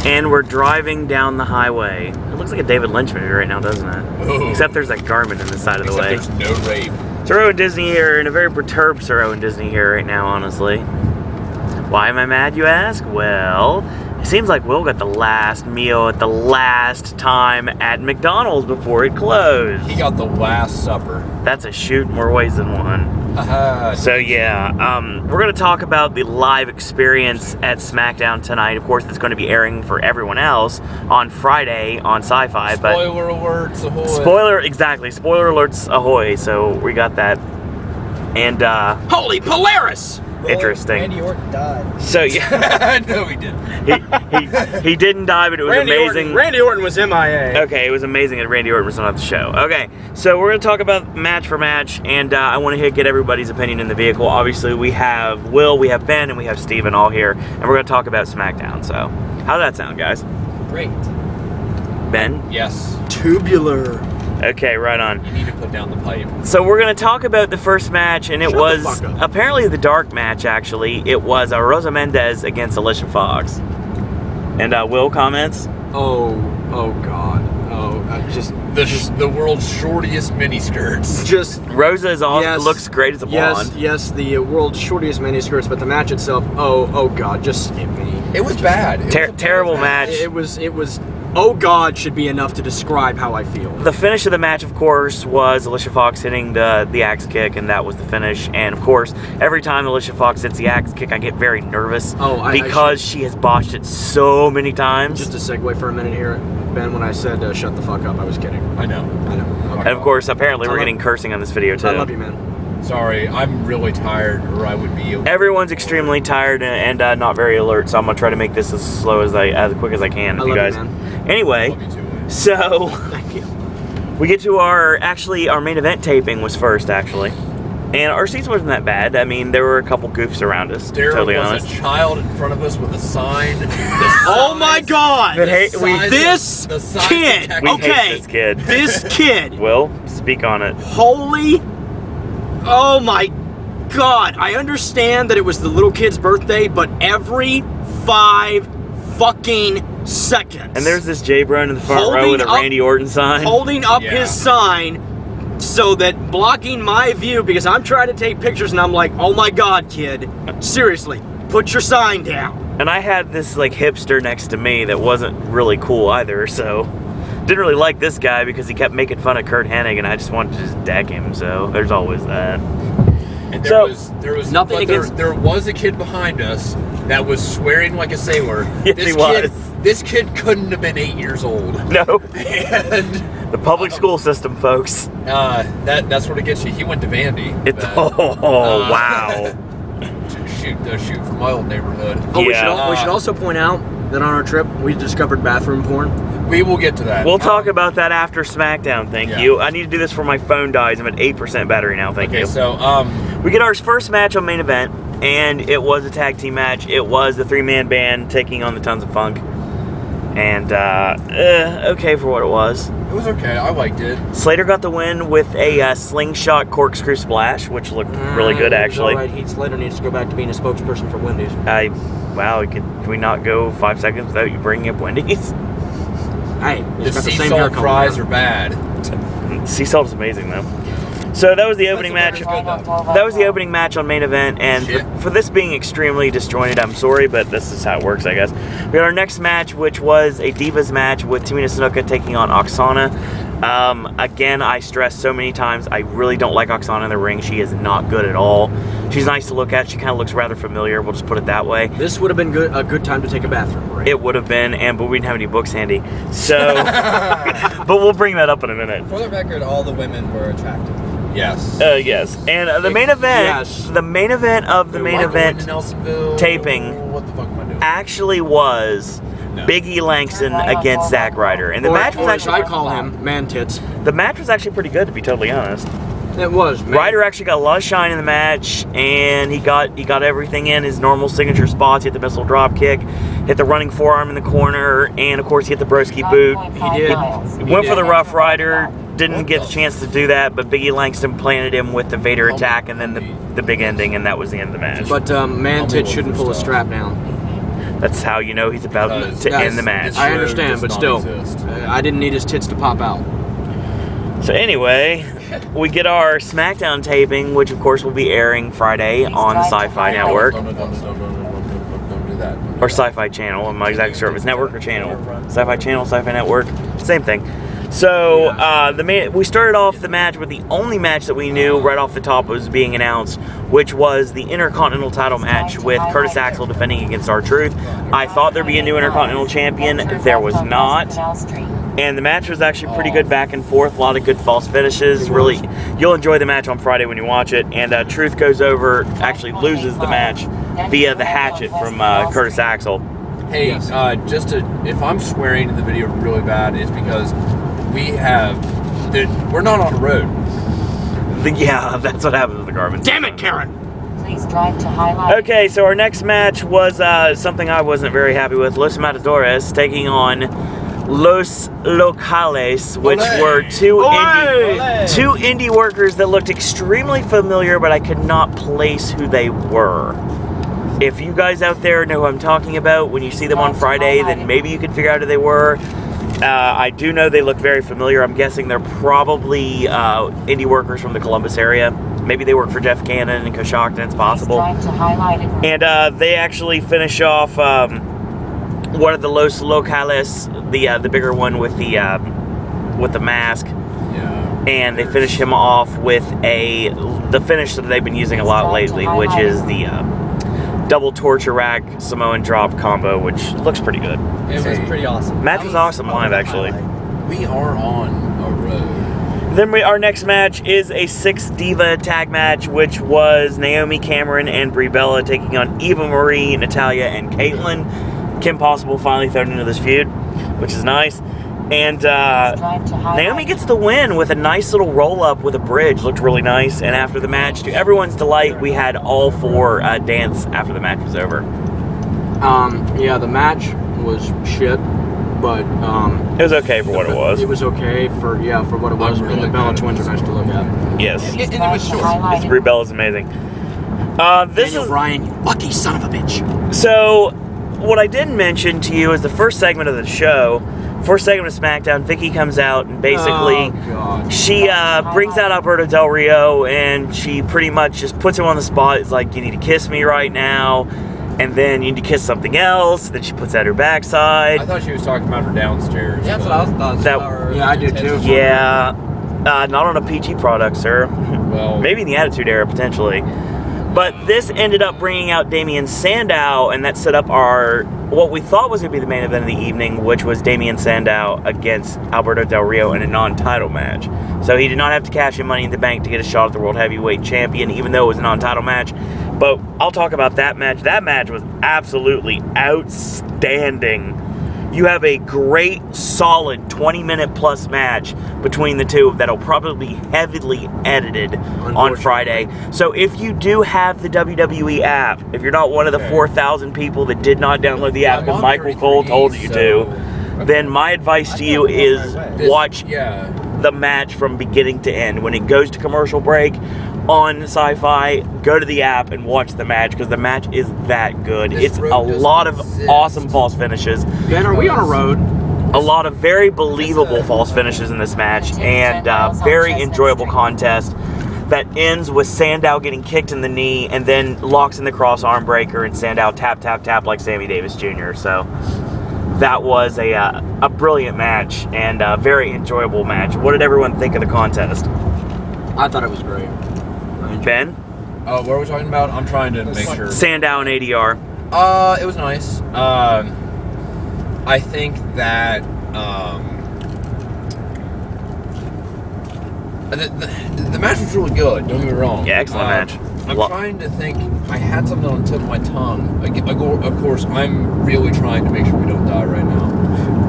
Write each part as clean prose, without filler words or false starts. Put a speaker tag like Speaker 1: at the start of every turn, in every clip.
Speaker 1: And we're driving down the highway. It looks like a David Lynch movie right now, doesn't it?
Speaker 2: Ooh.
Speaker 1: Except there's that garment in the side of the way.
Speaker 2: Except there's no rape.
Speaker 1: Sir Owen Disney here, and a very perturbed Sir Owen Disney here right now, honestly. Why am I mad, you ask? Well, it seems like Will got the last meal at the last time at McDonald's before it closed.
Speaker 2: He got the last supper.
Speaker 1: That's a shoot in more ways than one. So yeah, we're going to talk about the live experience at Smackdown tonight. Of course, it's going to be airing for everyone else on Friday on Sci-Fi.
Speaker 2: Spoiler alerts,
Speaker 1: ahoy. Exactly. Spoiler alerts, ahoy. So we got that. And,
Speaker 3: Holy Polaris!
Speaker 1: Interesting.
Speaker 4: Randy Orton died.
Speaker 1: So yeah,
Speaker 2: no, he didn't.
Speaker 1: He didn't die, but it was amazing.
Speaker 3: Randy Orton was MIA.
Speaker 1: Okay, it was amazing that Randy Orton was on the show. Okay, so we're gonna talk about match for match, and I want to get everybody's opinion in the vehicle. Obviously, we have Will, we have Ben, and we have Steven all here, and we're gonna talk about SmackDown. So, how's that sound, guys?
Speaker 4: Great.
Speaker 1: Ben?
Speaker 2: Yes.
Speaker 3: Tubular.
Speaker 1: Okay, right on.
Speaker 2: You need to put down the pipe.
Speaker 1: So we're going to talk about the first match, and it
Speaker 3: Shut
Speaker 1: was
Speaker 3: the fuck up.
Speaker 1: apparently the dark match, actually. It was Rosa Mendez against Alicia Fox. And Will, comments?
Speaker 3: Oh God. Oh,
Speaker 2: The world's shortest miniskirts.
Speaker 3: just
Speaker 1: Rosa is awesome,
Speaker 3: Yes.
Speaker 1: looks great as a blonde.
Speaker 3: yes, the world's shortest miniskirts, but the match itself, oh God, just skip me.
Speaker 2: It was bad. It was a bad
Speaker 1: Terrible match.
Speaker 3: It was, oh God should be enough to describe how I feel.
Speaker 1: The finish of the match, of course, was Alicia Fox hitting the axe kick, and that was the finish. And of course, every time Alicia Fox hits the axe kick, I get very nervous because she has botched it so many times.
Speaker 3: Just to segue for a minute here, Ben, when I said shut the fuck up, I was kidding.
Speaker 2: I know.
Speaker 1: And of course, apparently, we're getting cursing on this video too.
Speaker 3: I love you, man.
Speaker 2: Sorry, I'm really tired, or I would be.
Speaker 1: Everyone's extremely tired and not very alert, so I'm gonna try to make this as quick as I can with you guys.
Speaker 3: You, man.
Speaker 1: Anyway,
Speaker 2: Love you too.
Speaker 1: so
Speaker 3: Thank you.
Speaker 1: we get to our main event taping was first, actually. And our seats wasn't that bad. I mean, there were a couple goofs around us, to be
Speaker 2: There
Speaker 1: totally
Speaker 2: was
Speaker 1: honest.
Speaker 2: a child in front of us with a sign.
Speaker 3: Oh my God! This kid.
Speaker 1: We
Speaker 3: Okay.
Speaker 1: hate this kid.
Speaker 3: This kid.
Speaker 1: Will, speak on it.
Speaker 3: Holy. Oh my God. I understand that it was the little kid's birthday, but every 5 fucking seconds.
Speaker 1: And there's this J-Bro in the front row with a Randy Orton sign.
Speaker 3: Holding up
Speaker 2: Yeah.
Speaker 3: his sign so that blocking my view, because I'm trying to take pictures and I'm like, oh my God, kid. Seriously, put your sign down.
Speaker 1: And I had this like hipster next to me that wasn't really cool either, so didn't really like this guy because he kept making fun of Kurt Hennig, and I just wanted to just deck him. So there's always that.
Speaker 2: And
Speaker 1: So,
Speaker 2: there was
Speaker 3: nothing
Speaker 2: but
Speaker 3: against-
Speaker 2: there was a kid behind us that was swearing like a sailor.
Speaker 1: Yes, he was.
Speaker 2: This kid couldn't have been 8 years old.
Speaker 1: No,
Speaker 2: And
Speaker 1: the public school system, folks.
Speaker 2: that's what it gets you. He went to Vandy.
Speaker 1: It's
Speaker 2: but,
Speaker 1: wow.
Speaker 2: shoot from my old neighborhood.
Speaker 3: Oh,
Speaker 1: Yeah.
Speaker 3: we should also point out that on our trip, we discovered bathroom porn.
Speaker 2: We will get to that.
Speaker 1: We'll talk about that after SmackDown. Thank
Speaker 2: Yeah.
Speaker 1: you. I need to do this before my phone dies. I'm at 8% battery now. Thank
Speaker 2: Okay,
Speaker 1: you.
Speaker 2: so
Speaker 1: We get our first match on main event, and it was a tag team match. It was the 3-man band taking on the Tons of Funk. And, okay for what it was.
Speaker 2: it was okay. I liked it.
Speaker 1: Slater got the win with a slingshot corkscrew splash, which looked really good, actually.
Speaker 3: All right, Heath Slater needs to go back to being a spokesperson for Wendy's.
Speaker 1: Wow, can we not go 5 seconds without you bringing up Wendy's?
Speaker 3: Hey,
Speaker 2: The
Speaker 3: he's got the
Speaker 2: sea
Speaker 3: same
Speaker 2: salt
Speaker 3: hair color.
Speaker 2: fries are bad.
Speaker 1: Sea salt is amazing, though. So that was the opening match. That was the opening match on main event, and
Speaker 2: Shit.
Speaker 1: for this being extremely disjointed, I'm sorry, but this is how it works, I guess. We got our next match, which was a Divas match with Tamina Snuka taking on Oksana. Again, I stressed so many times, I really don't like Oksana in the ring. She is not good at all. She's nice to look at. She kind of looks rather familiar. We'll just put it that way.
Speaker 3: This would have been a good time to take a bathroom break.
Speaker 1: It would have been, but we didn't have any books handy. So, but we'll bring that up in a minute.
Speaker 4: For the record, all the women were attractive.
Speaker 2: Yes.
Speaker 1: Yes. And the main event,
Speaker 3: Yes.
Speaker 1: the main event of the main event taping
Speaker 2: What the fuck am I doing?
Speaker 1: actually was Big E Langston against Zack Ryder, and the match was
Speaker 3: or as I
Speaker 1: actually
Speaker 3: call him, man tits.
Speaker 1: the match was actually pretty good, to be totally honest.
Speaker 3: It was, man.
Speaker 1: Ryder actually got a lot of shine in the match, and he got everything in his normal signature spots. He hit the missile drop kick, hit the running forearm in the corner, and of course he hit the broski boot.
Speaker 3: He did.
Speaker 1: He went for the Rough Rider, didn't get the chance to do that, but Big E Langston planted him with the Vader attack, and then the big ending, and that was the end of the match.
Speaker 3: But man tits shouldn't pull a strap down.
Speaker 1: That's how you know he's about
Speaker 2: Because
Speaker 1: to
Speaker 2: that's-
Speaker 1: end the match.
Speaker 2: this
Speaker 3: I
Speaker 2: road
Speaker 3: understand,
Speaker 2: does
Speaker 3: but
Speaker 2: not
Speaker 3: still,
Speaker 2: exist.
Speaker 3: I didn't need his tits to pop out.
Speaker 1: So anyway, we get our SmackDown taping, which of course will be airing Friday on the Sci-Fi Network.
Speaker 2: Don't do that.
Speaker 1: Or Sci-Fi Channel. I'm not exactly sure if it's network or channel. Sci-Fi Channel, Sci-Fi Network, same thing. So we started off the match with the only match that we knew right off the top was being announced, which was the Intercontinental title match with Curtis Axel defending against R-Truth. I thought there'd be a new Intercontinental champion. There was not. And the match was actually pretty good back and forth. A lot of good false finishes. Really, you'll enjoy the match on Friday when you watch it. And Truth goes over, actually loses the match via the hatchet from Curtis Axel.
Speaker 2: Hey, if I'm swearing in the video really bad, it's because we're not on the road.
Speaker 1: Yeah, that's what happens with the Garmin.
Speaker 3: Damn it, Karen!
Speaker 5: Please drive to highlight.
Speaker 1: Okay, so our next match was something I wasn't very happy with. Los Matadores taking on Los Locales, which were two indie workers that looked extremely familiar, but I could not place who they were. If you guys out there know who I'm talking about, when you see them on Friday, then maybe you could figure out who they were. I do know they look very familiar. I'm guessing they're probably indie workers from the Columbus area. Maybe they work for Jeff Cannon and Coshocton, it's possible. And they actually finish off one of the Los Locales, the bigger one with the mask.
Speaker 2: Yeah.
Speaker 1: And they finish him off with the finish that they've been using a lot lately, which is the double torture rack Samoan drop combo, which looks pretty good.
Speaker 4: It was pretty awesome.
Speaker 1: Match was awesome live, actually.
Speaker 2: We are on a road.
Speaker 1: Then our next match is a 6-diva tag match, which was Naomi Cameron and Brie Bella taking on Eva Marie, Natalya, and Caitlyn. Kim Possible finally thrown into this feud, which is nice. And Naomi gets the win with a nice little roll-up with a bridge. Looked really nice. And after the match, to everyone's delight, we had all four dance after the match was over.
Speaker 3: Yeah, the match was shit, but
Speaker 1: It was okay for what it was.
Speaker 3: It was okay for what it was.
Speaker 2: I'm
Speaker 3: And the
Speaker 2: really
Speaker 3: Bella
Speaker 2: good.
Speaker 3: twins are nice to look at.
Speaker 1: Yes.
Speaker 2: And it was short.
Speaker 1: Brie Bella's amazing. This
Speaker 3: Daniel
Speaker 1: is
Speaker 3: Bryan, you lucky son of a bitch.
Speaker 1: So, what I didn't mention to you is the first segment of the show, first segment of SmackDown, Vicky comes out and basically she brings out Alberto Del Rio and she pretty much just puts him on the spot. It's like, you need to kiss me right now, and then you need to kiss something else. Then she puts out her backside.
Speaker 2: I thought she was talking about her downstairs.
Speaker 4: Yeah, that's what I was thought.
Speaker 1: That-
Speaker 3: Yeah, I did too.
Speaker 1: Yeah, not on a PG product, sir.
Speaker 2: Well,
Speaker 1: Maybe in the Attitude Era, potentially. But this ended up bringing out Damian Sandow, and that set up what we thought was going to be the main event of the evening, which was Damian Sandow against Alberto Del Rio in a non-title match. So he did not have to cash in Money in the Bank to get a shot at the World Heavyweight Champion, even though it was a non-title match. But I'll talk about that match. That match was absolutely outstanding. You have a great, solid 20-minute plus match between the two that'll probably be heavily edited on Friday. So if you do have the WWE app, if you're not one of the 4,000 people that did not download the app because Michael Cole told you to, then my advice to you is watch the match from beginning to end. When it goes to commercial break on Sci-Fi, go to the app and watch the match because the match is that good. It's a lot of awesome false finishes.
Speaker 3: Ben, are we on a road?
Speaker 1: A lot of very believable false finishes in this match, and very enjoyable contest that ends with Sandow getting kicked in the knee and then locks in the cross arm breaker and Sandow tap, tap, tap like Sammy Davis Jr. So that was a brilliant match and a very enjoyable match. What did everyone think of the contest?
Speaker 3: I thought it was great.
Speaker 1: Ben?
Speaker 2: what are we talking about? I'm trying to make sure.
Speaker 1: Sandow and ADR.
Speaker 2: It was nice. I think that the match was really good. Don't get me wrong.
Speaker 1: Yeah, excellent match.
Speaker 2: I'm trying to think. I had something on the tip of my tongue. Of course, I'm really trying to make sure we don't die right now.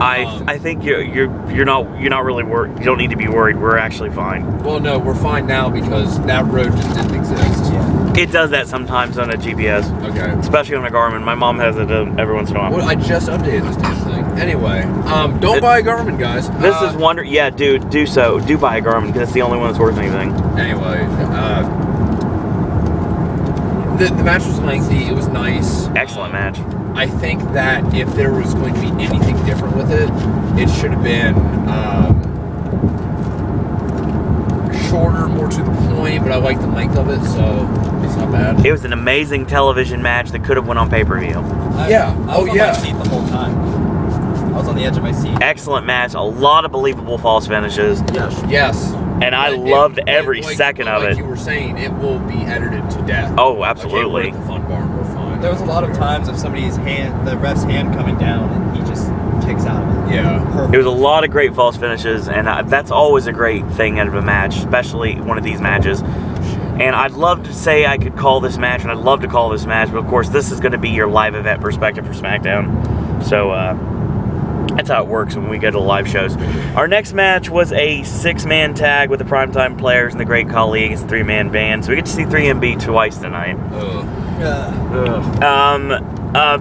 Speaker 1: I think you're not really worried. You don't need to be worried. We're actually fine.
Speaker 2: Well, no, we're fine now because that road just didn't exist.
Speaker 4: Yeah.
Speaker 1: It does that sometimes on a GPS,
Speaker 2: Okay.
Speaker 1: especially on a Garmin. My mom has it every once in a while.
Speaker 2: Well, I just updated this damn thing. Anyway, don't buy a Garmin, guys.
Speaker 1: This is wonder. Yeah, dude, do so. Do buy a Garmin because it's the only one that's worth anything.
Speaker 2: Anyway, the match was lengthy. It was nice.
Speaker 1: Excellent match.
Speaker 2: I think that if there was going to be anything different with it, it should have been shorter, more to the point, but I like the length of it, so it's not bad.
Speaker 1: It was an amazing television match that could have went on pay-per-view.
Speaker 4: I was on my seat the whole time. I was on the edge of my seat.
Speaker 1: Excellent match. A lot of believable false finishes.
Speaker 2: Yes.
Speaker 1: And I loved every second of it.
Speaker 2: Like you were saying, it will be edited to death.
Speaker 1: Oh, absolutely.
Speaker 2: Like the fun barn, we're fine.
Speaker 4: There was a lot of times of somebody's hand, the ref's hand coming down, and he just kicks out of it.
Speaker 2: Yeah.
Speaker 4: Perfect.
Speaker 1: It was a lot of great false finishes, and that's always a great thing out of a match, especially one of these matches. And I'd love to say I could call this match, and I'd love to call this match, but of course this is going to be your live event perspective for SmackDown. So, that's how it works when we go to live shows. Our next match was a 6-man tag with the Primetime Players and the Great Khali against the 3-man band. So we get to see 3MB twice tonight.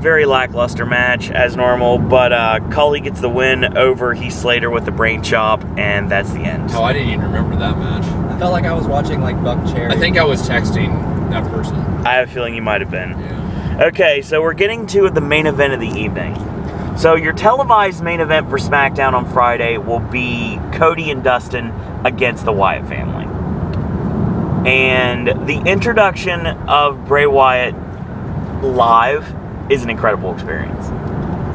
Speaker 1: Very lackluster match as normal, but Khali gets the win over Heath Slater with the brain chop, and that's the end.
Speaker 2: Oh, I didn't even remember that match.
Speaker 4: I felt like I was watching like Buck Cherry.
Speaker 2: I think I was texting that person.
Speaker 1: I have a feeling you might have been.
Speaker 2: Yeah.
Speaker 1: Okay, so we're getting to the main event of the evening. So your televised main event for SmackDown on Friday will be Cody and Dustin against the Wyatt family. And the introduction of Bray Wyatt live is an incredible experience.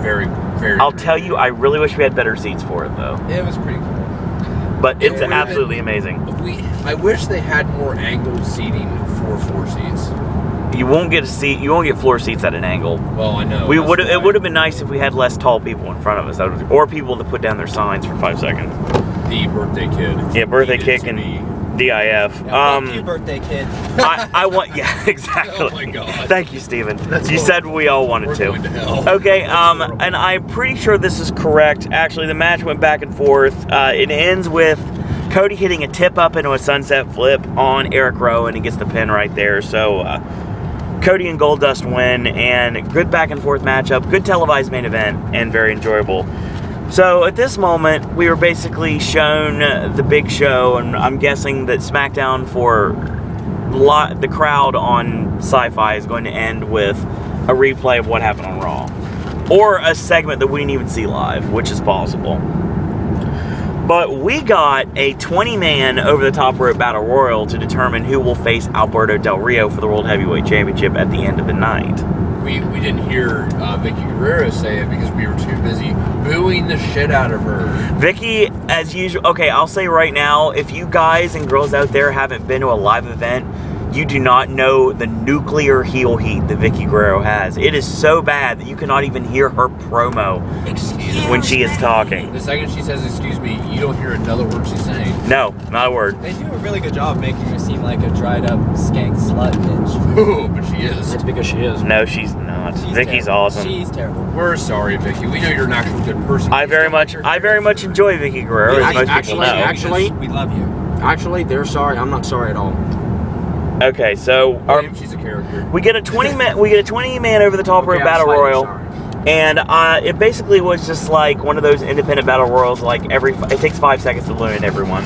Speaker 2: Very, very.
Speaker 1: I'll tell you, I really wish we had better seats for it, though.
Speaker 4: It was pretty cool.
Speaker 1: But it's
Speaker 2: would've
Speaker 1: absolutely
Speaker 2: been-
Speaker 1: amazing.
Speaker 2: I wish they had more angled seating for 4 seats.
Speaker 1: You won't get a seat. You won't get floor seats at an angle.
Speaker 2: Well, I know.
Speaker 1: We
Speaker 2: that's
Speaker 1: would.
Speaker 2: why.
Speaker 1: It would have been nice if we had less tall people in front of us, or people to put down their signs for 5 seconds.
Speaker 2: The birthday kid.
Speaker 1: Yeah, birthday
Speaker 2: needed
Speaker 1: kick
Speaker 2: to
Speaker 1: and
Speaker 2: be-
Speaker 1: DIF.
Speaker 4: Fuck you, birthday kid.
Speaker 1: I want. Yeah, exactly.
Speaker 2: Oh my God.
Speaker 1: Thank you, Steven. You said we all wanted
Speaker 2: We're
Speaker 1: to.
Speaker 2: going to hell.
Speaker 1: Okay. And I'm pretty sure this is correct. Actually, the match went back and forth. It ends with Cody hitting a tip up into a sunset flip on Eric Rowe, and he gets the pin right there. So. Cody and Goldust win, and good back and forth matchup, good televised main event, and very enjoyable. So at this moment, we were basically shown the big show, and I'm guessing that SmackDown for the crowd on Sci-Fi is going to end with a replay of what happened on Raw. Or a segment that we didn't even see live, which is possible. But we got a 20-man over-the-top rope battle royal to determine who will face Alberto Del Rio for the World Heavyweight Championship at the end of the night.
Speaker 2: We didn't hear Vicky Guerrero say it because we were too busy booing the shit out of her.
Speaker 1: Vicky, as usual, okay, I'll say right now, if you guys and girls out there haven't been to a live event, you do not know the nuclear heel heat that Vicky Guerrero has. It is so bad that you cannot even hear her promo when she is talking.
Speaker 2: The second she says "excuse me," you don't hear another word she's saying.
Speaker 1: No, not a word.
Speaker 4: They do a really good job making her seem like a dried up skank slut bitch.
Speaker 2: Ooh, but she is.
Speaker 3: It's because she is.
Speaker 1: No, she's not.
Speaker 4: She's
Speaker 1: Vicky's
Speaker 4: terrible.
Speaker 1: awesome.
Speaker 4: She's terrible.
Speaker 2: We're sorry, Vicky. We know you're an actual good person.
Speaker 1: I very much enjoy Vicky Guerrero, as most people know.
Speaker 3: Actually,
Speaker 4: We love you.
Speaker 3: Actually, they're sorry. I'm not sorry at all.
Speaker 1: Okay, so
Speaker 2: She's a character.
Speaker 1: we get a 20-man over the top rope
Speaker 3: Okay, I'm
Speaker 1: battle
Speaker 3: slightly
Speaker 1: royal.
Speaker 3: sorry.
Speaker 1: And it basically was just like one of those independent battle royals. Like it takes 5 seconds to eliminate everyone.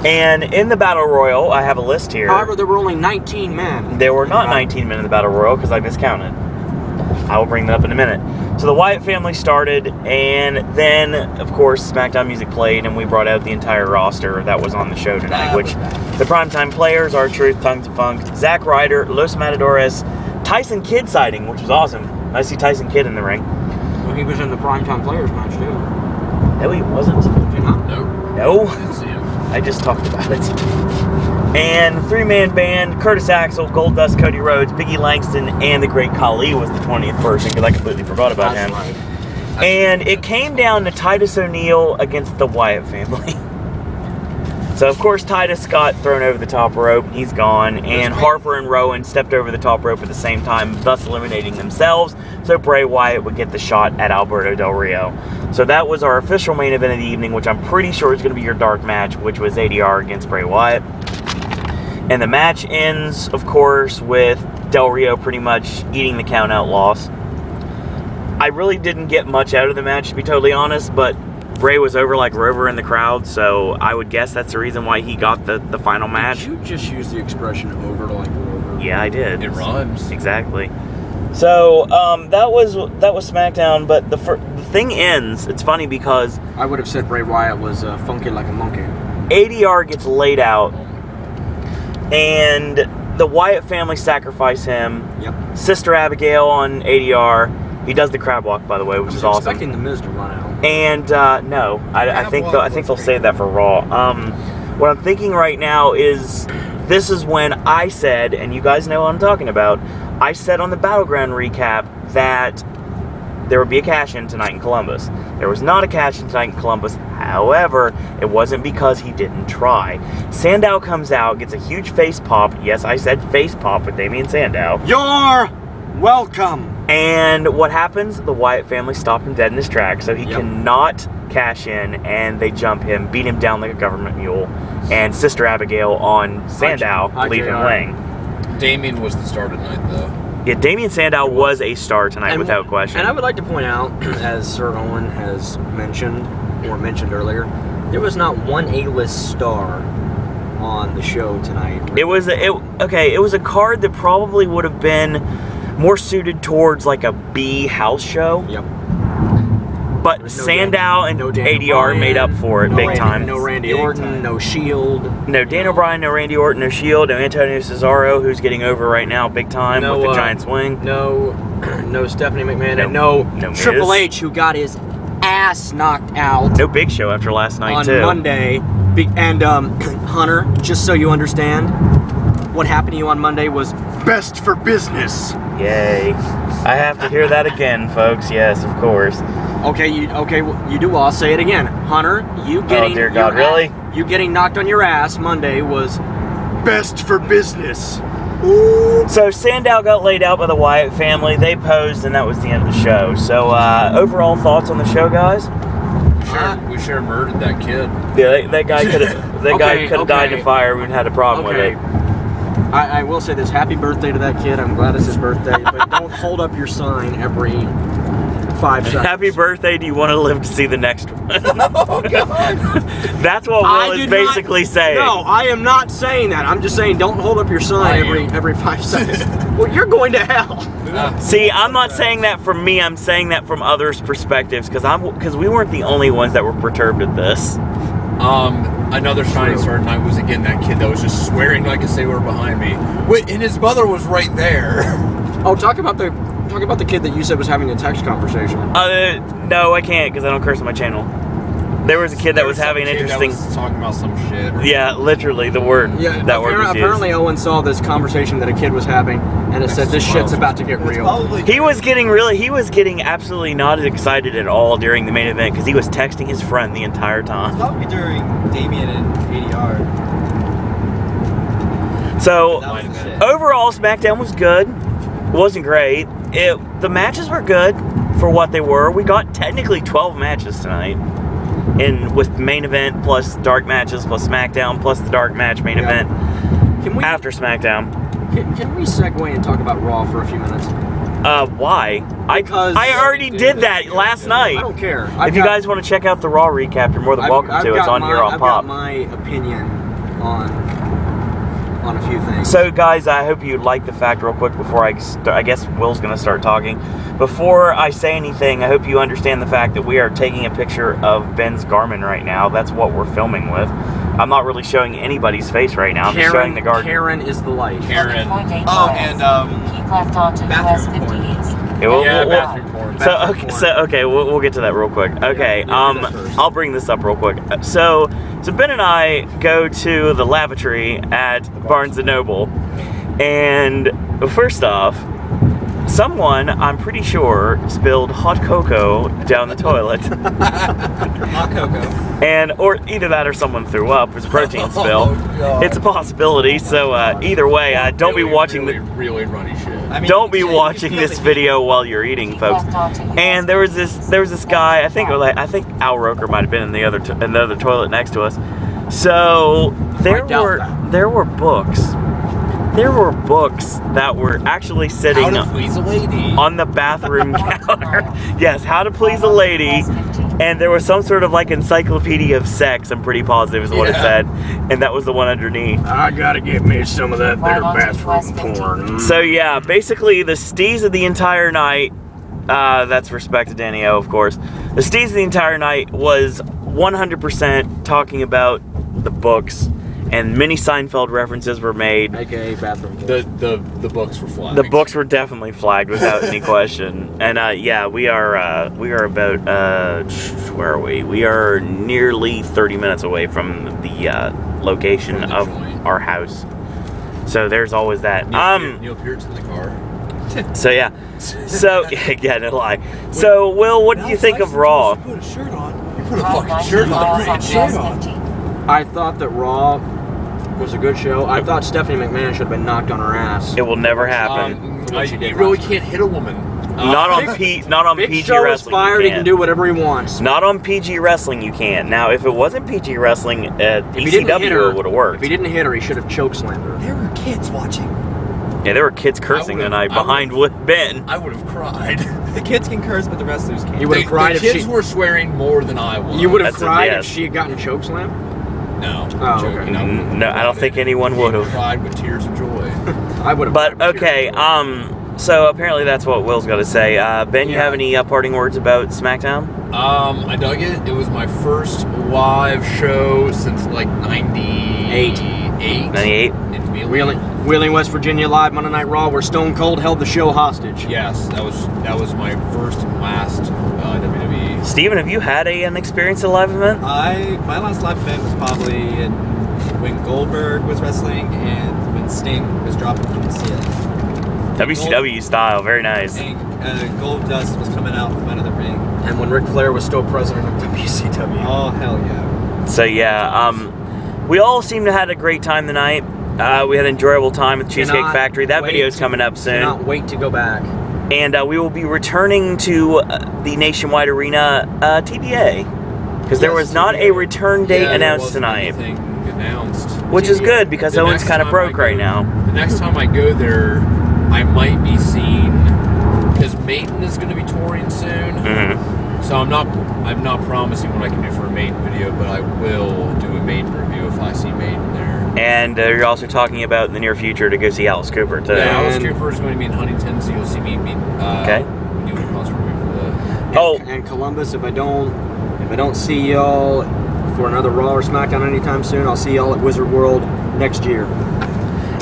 Speaker 1: And in the battle royal, I have a list here.
Speaker 3: However, there were only 19 men.
Speaker 1: There were not 19 men in the battle royal because I miscounted. I will bring that up in a minute. So the Wyatt family started, and then of course SmackDown music played, and we brought out the entire roster that was on the show tonight. Which the Primetime Players, R-Truth, Tongue to Funk, Zack Ryder, Los Matadores, Tyson Kidd sighting, which was awesome. I see Tyson Kidd in the ring.
Speaker 3: Well, he was in the Primetime Players match too.
Speaker 1: No, he wasn't.
Speaker 3: Did you not?
Speaker 2: No.
Speaker 1: No,
Speaker 2: Didn't see him.
Speaker 1: I just talked about it. And 3-man band, Curtis Axel, Goldust, Cody Rhodes, Biggie Langston, and the Great Khali was the 20th person because I completely forgot about
Speaker 3: That's
Speaker 1: him.
Speaker 3: right.
Speaker 1: And it came down to Titus O'Neil against the Wyatt family. So, of course, Titus got thrown over the top rope. He's gone. And Harper and Rowan stepped over the top rope at the same time, thus eliminating themselves. So Bray Wyatt would get the shot at Alberto Del Rio. So that was our official main event of the evening, which I'm pretty sure is going to be your dark match, which was ADR against Bray Wyatt. And the match ends, of course, with Del Rio pretty much eating the count-out loss. I really didn't get much out of the match, to be totally honest, but Bray was over like Rover in the crowd, so I would guess that's the reason why he got the final match.
Speaker 3: Did you just use the expression over like Rover?
Speaker 1: Yeah, I did.
Speaker 2: It rhymes.
Speaker 1: Exactly. So that was SmackDown, but the thing ends. It's funny because
Speaker 3: I would have said Bray Wyatt was funky like a monkey.
Speaker 1: ADR gets laid out, and the Wyatt family sacrifice him.
Speaker 3: Yep.
Speaker 1: Sister Abigail on ADR. He does the crab walk, by the way, which is awesome.
Speaker 3: Expecting the Miz to run out.
Speaker 1: And no, I think they'll save that for Raw. What I'm thinking right now is this is when I said, and you guys know what I'm talking about. I said on the Battleground recap that there would be a cash-in tonight in Columbus. There was not a cash-in tonight in Columbus. However, it wasn't because he didn't try. Sandow comes out, gets a huge face pop. Yes, I said face pop with Damien Sandow.
Speaker 3: You're welcome.
Speaker 1: And what happens? The Wyatt family stop him dead in his tracks, so he cannot cash in, and they jump him, beat him down like a government mule, and Sister Abigail on Sandow leave him laying.
Speaker 2: Damien was the star tonight, though.
Speaker 1: Yeah, Damien Sandow was a star tonight, without question.
Speaker 3: And I would like to point out, as Sir Owen has mentioned earlier, there was not one A-list star on the show tonight.
Speaker 1: It was a card that probably would have been more suited towards like a B house show.
Speaker 3: Yep.
Speaker 1: But Sandow and ADR made up for it big time.
Speaker 3: No Randy Orton, no Shield.
Speaker 1: No Daniel Bryan, no Randy Orton, no Shield, no Antonio Cesaro, who's getting over right now big time with the giant swing.
Speaker 3: No Stephanie McMahon, and no Triple H, who got his ass knocked out.
Speaker 1: No Big Show after last night, too.
Speaker 3: On Monday. And Hunter, just so you understand, what happened to you on Monday was best for business.
Speaker 1: Yay. I have to hear that again, folks. Yes, of course.
Speaker 3: Okay, you do well. I'll say it again. Hunter, you getting
Speaker 1: oh dear God, really?
Speaker 3: You getting knocked on your ass Monday was best for business.
Speaker 1: So Sandow got laid out by the Wyatt family. They posed, and that was the end of the show. So overall thoughts on the show, guys?
Speaker 2: We sure murdered that kid.
Speaker 1: Yeah, that guy could have died in a fire. We wouldn't have had a problem with it.
Speaker 3: I will say this: happy birthday to that kid. I'm glad it's his birthday, but don't hold up your sign every 5 seconds.
Speaker 1: Happy birthday, do you want to live to see the next one?
Speaker 3: Oh, God.
Speaker 1: That's what Will is basically saying.
Speaker 3: No, I am not saying that. I'm just saying don't hold up your sign every 5 seconds. Well, you're going to hell.
Speaker 1: See, I'm not saying that from me. I'm saying that from others' perspectives because we weren't the only ones that were perturbed at this.
Speaker 2: Another shining star tonight was again that kid that was just swearing like they were behind me. Wait, and his mother was right there.
Speaker 3: Oh, talk about the kid that you said was having a text conversation.
Speaker 1: No, I can't because I don't curse on my channel. There was a kid that was having an interesting.
Speaker 2: That was talking about some shit.
Speaker 1: Yeah, literally the word.
Speaker 3: Yeah,
Speaker 1: that word was used.
Speaker 3: Apparently, Owen saw this conversation that a kid was having, and it said this shit's about to get real.
Speaker 1: He was getting absolutely not excited at all during the main event because he was texting his friend the entire time.
Speaker 4: Probably during Damien and ADR.
Speaker 1: So overall, SmackDown was good. It wasn't great. The matches were good for what they were. We got technically 12 matches tonight. With main event plus dark matches plus SmackDown plus the dark match main event after SmackDown.
Speaker 3: Can we segue and talk about Raw for a few minutes?
Speaker 1: Why?
Speaker 3: Because
Speaker 1: I already did that last night.
Speaker 3: I don't care.
Speaker 1: If you guys want to check out the Raw recap, you're more than welcome to. It's on here on Pop.
Speaker 3: I've got my opinion on a few things.
Speaker 1: So, guys, I hope you like the fact real quick before I guess Will's going to start talking. Before I say anything, I hope you understand the fact that we are taking a picture of Ben's Garmin right now. That's what we're filming with. I'm not really showing anybody's face right now. I'm just showing the Garmin.
Speaker 3: Karen is the light.
Speaker 2: Karen.
Speaker 4: Oh, and
Speaker 5: Keep left onto US 50 east.
Speaker 2: Bathroom porn.
Speaker 1: We'll get to that real quick. Okay, I'll bring this up real quick. So Ben and I go to the lavatory at Barnes & Noble, and first off, someone, I'm pretty sure, spilled hot cocoa down the toilet.
Speaker 4: Hot cocoa.
Speaker 1: Or either that or someone threw up. It was a protein spill. It's a possibility. So either way, don't be watching
Speaker 2: really runny shit.
Speaker 4: I mean,
Speaker 1: don't be watching this video while you're eating, folks. And there was this guy. I think Al Roker might have been in the other toilet next to us. So there were books. There were books that were actually sitting
Speaker 2: How to Please a Lady
Speaker 1: on the bathroom counter. Yes, How to Please a Lady. And there was some sort of like encyclopedia of sex, I'm pretty positive is what it said. And that was the one underneath.
Speaker 3: I gotta get me some of that there
Speaker 5: Right onto
Speaker 3: bathroom
Speaker 5: West
Speaker 3: porn.
Speaker 1: So yeah, basically the steez of the entire night, that's respect to Danny O, of course. The steez of the entire night was 100% talking about the books, and many Seinfeld references were made.
Speaker 3: AKA bathroom porn.
Speaker 2: The books were flagged.
Speaker 1: The books were definitely flagged without any question. And yeah, we are about where are we? We are nearly 30 minutes away from the location
Speaker 2: From the
Speaker 1: of
Speaker 2: joint.
Speaker 1: our house. So there's always that.
Speaker 2: Neil Peart's in the car.
Speaker 1: So yeah. So yeah, no lie. So Will, what do you think of Raw?
Speaker 4: Put a shirt on.
Speaker 2: You put a
Speaker 5: Right
Speaker 2: fucking shirt
Speaker 5: 90
Speaker 2: on.
Speaker 5: miles
Speaker 2: Put a
Speaker 5: onto
Speaker 2: shirt
Speaker 5: US
Speaker 2: on.
Speaker 5: 50.
Speaker 3: I thought that Raw was a good show. I thought Stephanie McMahon should have been knocked on her ass.
Speaker 1: It will never happen.
Speaker 3: What she did
Speaker 2: You really
Speaker 3: last
Speaker 2: can't hit a woman.
Speaker 1: Not on
Speaker 3: Big
Speaker 1: PG
Speaker 3: Show is
Speaker 1: wrestling.
Speaker 3: fired.
Speaker 1: You
Speaker 3: He can
Speaker 1: can't.
Speaker 3: do whatever he wants.
Speaker 1: Not on PG wrestling, you can. Now, if it wasn't PG wrestling,
Speaker 3: If he didn't hit her,
Speaker 1: ECW would have worked.
Speaker 3: If he didn't hit her, he should have chokeslammed her.
Speaker 4: There were kids watching.
Speaker 1: Yeah, there were kids cursing
Speaker 2: would've-
Speaker 1: tonight
Speaker 2: I
Speaker 1: behind Ben.
Speaker 2: I would have cried.
Speaker 4: The kids can curse, but the wrestlers can't.
Speaker 3: You would have cried
Speaker 2: the
Speaker 3: if
Speaker 2: kids
Speaker 3: she.
Speaker 2: were swearing more than I was.
Speaker 3: You would have
Speaker 1: That's a
Speaker 3: cried
Speaker 1: yes.
Speaker 3: if she had gotten chokeslammed.
Speaker 2: No.
Speaker 3: Oh,
Speaker 2: joking.
Speaker 3: okay.
Speaker 2: I would've
Speaker 1: No, I don't think anyone
Speaker 2: He
Speaker 1: would have.
Speaker 2: cried with tears of joy.
Speaker 3: I would have.
Speaker 1: But okay, so apparently that's what Will's got to say. Ben, you
Speaker 3: Yeah.
Speaker 1: have any parting words about SmackDown?
Speaker 2: I dug it. It was my first live show since like 98.
Speaker 1: 98.
Speaker 2: In Wheeling.
Speaker 3: Wheeling, West Virginia, live Monday Night Raw, where Stone Cold held the show hostage.
Speaker 2: Yes, that was my first and last WWE.
Speaker 1: Steven, have you had an experience at a live event?
Speaker 4: My last live event was probably when Goldberg was wrestling and when Sting was dropping from the ceiling.
Speaker 1: WCW style, very nice.
Speaker 4: And Gold Dust was coming out from under the ring.
Speaker 3: And when Ric Flair was still president of WCW.
Speaker 4: Oh hell yeah!
Speaker 1: So yeah, we all seemed to have had a great time tonight. We had an enjoyable time at Cheesecake
Speaker 3: Cannot
Speaker 1: Factory. That
Speaker 3: wait
Speaker 1: video's
Speaker 3: to-
Speaker 1: coming up soon.
Speaker 3: Cannot wait to go back.
Speaker 1: And we will be returning to the Nationwide Arena TBA. Because there was not a return date
Speaker 2: Yeah, there
Speaker 1: announced
Speaker 2: wasn't
Speaker 1: tonight.
Speaker 2: anything announced.
Speaker 1: Which is good because
Speaker 2: The
Speaker 1: Owen's
Speaker 2: next
Speaker 1: kind of
Speaker 2: time I
Speaker 1: broke right
Speaker 2: go-
Speaker 1: now.
Speaker 2: The next time I go there, I might be seen because Maiden is going to be touring soon.
Speaker 1: Mhm.
Speaker 2: So I'm not promising what I can do for a Maiden video, but I will do a Maiden review if I see Maiden there.
Speaker 1: And you're also talking about in the near future to go see Alice Cooper too.
Speaker 2: Yeah, Alice
Speaker 3: And-
Speaker 2: Cooper is going to be in Huntington, so you'll see me
Speaker 1: Okay.
Speaker 2: do a concert review for that.
Speaker 1: Oh,
Speaker 3: And Columbus, if I don't see y'all for another Raw or SmackDown anytime soon, I'll see y'all at Wizard World next year.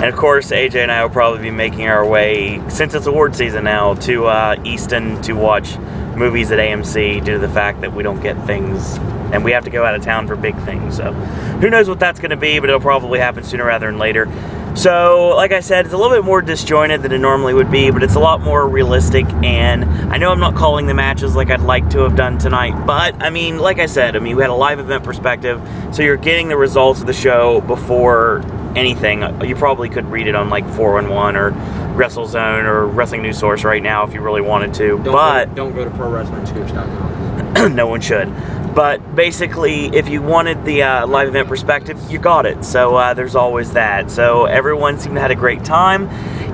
Speaker 1: and of course AJ and I will probably be making our way, since it's award season now, to Easton to watch movies at AMC due to the fact that we don't get things and we have to go out of town for big things. So who knows what that's going to be, but it'll probably happen sooner rather than later. So, like I said, it's a little bit more disjointed than it normally would be, but it's a lot more realistic, and I know I'm not calling the matches like I'd like to have done tonight, but, I mean, like I said, we had a live event perspective, so you're getting the results of the show before anything. You probably could read it on, like, 411 or WrestleZone or Wrestling News Source right now if you really wanted to,
Speaker 3: Don't go to ProWrestlingScoops.com.
Speaker 1: no one should. But basically, if you wanted the live event perspective, you got it. So there's always that. So everyone seemed to have had a great time.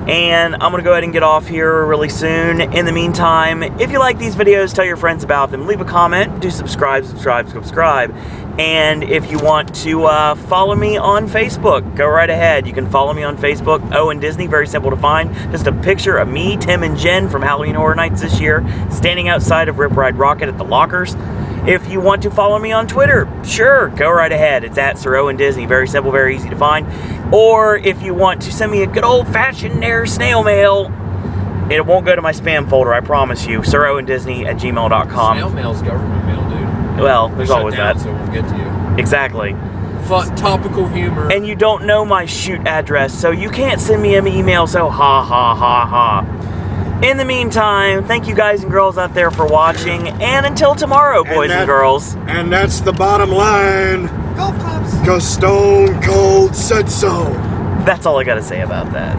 Speaker 1: And I'm going to go ahead and get off here really soon. In the meantime, if you like these videos, tell your friends about them. Leave a comment. Do subscribe. And if you want to follow me on Facebook, go right ahead. You can follow me on Facebook, Owen Disney, very simple to find. Just a picture of me, Tim, and Jen from Halloween Horror Nights this year, standing outside of Rip Ride Rocket at the lockers. If you want to follow me on Twitter, sure, go right ahead. It's at Sir Owen Disney. Very simple, very easy to find. Or if you want to send me a good old-fashioned snail mail, it won't go to my spam folder, I promise you. SirOwenDisney@gmail.com.
Speaker 2: Snail mail's government mail, dude.
Speaker 1: Well, there's
Speaker 2: Shut
Speaker 1: always
Speaker 2: down,
Speaker 1: that.
Speaker 2: so it won't get to you.
Speaker 1: Exactly.
Speaker 2: Topical humor.
Speaker 1: And you don't know my shoot address, so you can't send me an email, so ha ha ha ha. In the meantime, thank you guys and girls out there for watching, and until tomorrow, boys and girls.
Speaker 6: And that's the bottom line.
Speaker 4: Golf claps.
Speaker 6: Cause Stone Cold said so.
Speaker 1: That's all I gotta say about that.